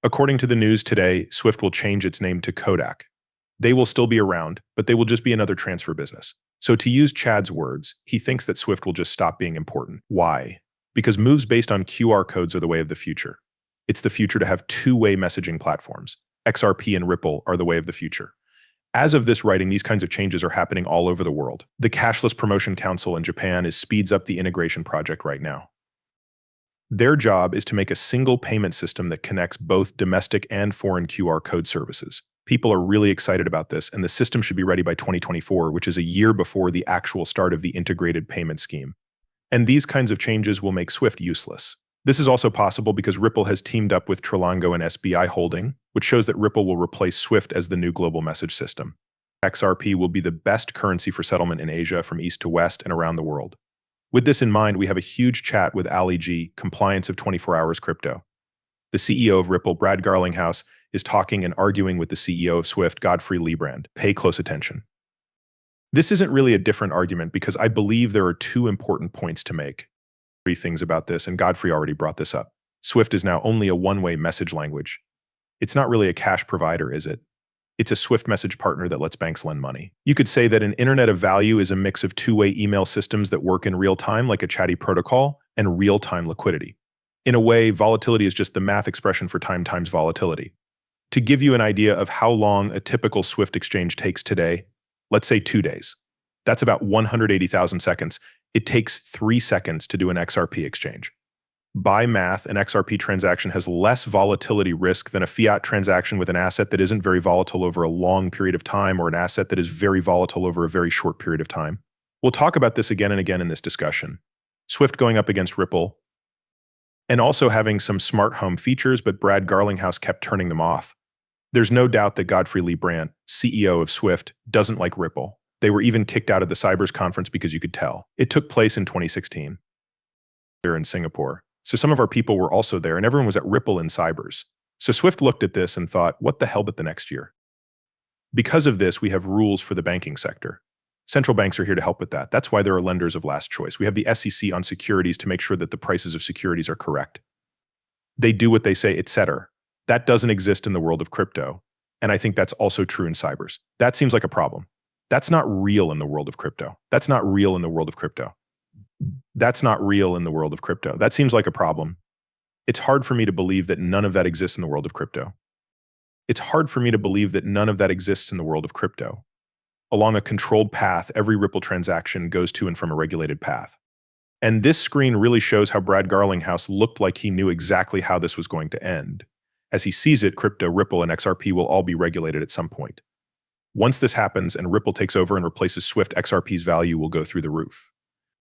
According to the news today, Swift will change its name to Kodak. They will still be around, but they will just be another transfer business. So to use Chad's words, he thinks that Swift will just stop being important. Why? Because moves based on QR codes are the way of the future. It's the future to have two-way messaging platforms. XRP and Ripple are the way of the future. As of this writing, these kinds of changes are happening all over the world. The Cashless Promotion Council in Japan speeds up the integration project right now. Their job is to make a single payment system that connects both domestic and foreign QR code services. People are really excited about this, and the system should be ready by 2024, which is a year before the actual start of the integrated payment scheme. And these kinds of changes will make Swift useless. This is also possible because Ripple has teamed up with Trilango and SBI Holding, which shows that Ripple will replace Swift as the new global message system. XRP will be the best currency for settlement in Asia from east to west and around the world. With this in mind, we have a huge chat with Ali G, Compliance of 24 Hours Crypto. The CEO of Ripple, Brad Garlinghouse, is talking and arguing with the CEO of Swift, Godfrey Lebrand. Pay close attention. This isn't really a different argument because I believe there are two important points to make. Three things about this, and Godfrey already brought this up. Swift is now only a one-way message language. It's not really a cash provider, is it? It's a Swift message partner that lets banks lend money. You could say that an internet of value is a mix of two-way email systems that work in real time, like a chatty protocol, and real-time liquidity. In a way, volatility is just the math expression for time times volatility. To give you an idea of how long a typical Swift exchange takes today, let's say 2 days. That's about 180,000 seconds. It takes 3 seconds to do an XRP exchange. By math, an XRP transaction has less volatility risk than a fiat transaction with an asset that isn't very volatile over a long period of time or an asset that is very volatile over a very short period of time. We'll talk about this again and again in this discussion. Swift going up against Ripple, and also having some smart home features, but Brad Garlinghouse kept turning them off. There's no doubt that Godfrey Lebrand, CEO of Swift, doesn't like Ripple. They were even kicked out of the Cybers conference because you could tell. It took place in 2016. Here in Singapore. So some of our people were also there, and everyone was at Ripple in Cybers. So Swift looked at this and thought, what the hell but the next year? Because of this, we have rules for the banking sector. Central banks are here to help with that. That's why there are lenders of last choice. We have the SEC on securities to make sure that the prices of securities are correct. They do what they say, etc. That doesn't exist in the world of crypto, and I think that's also true in Cybers. That seems like a problem. That's not real in the world of crypto. That's not real in the world of crypto. That's not real in the world of crypto. That seems like a problem. It's hard for me to believe that none of that exists in the world of crypto. It's hard for me to believe that none of that exists in the world of crypto. Along a controlled path, every Ripple transaction goes to and from a regulated path. And this screen really shows how Brad Garlinghouse looked like he knew exactly how this was going to end. As he sees it, crypto, Ripple, and XRP will all be regulated at some point. Once this happens and Ripple takes over and replaces Swift, XRP's value will go through the roof.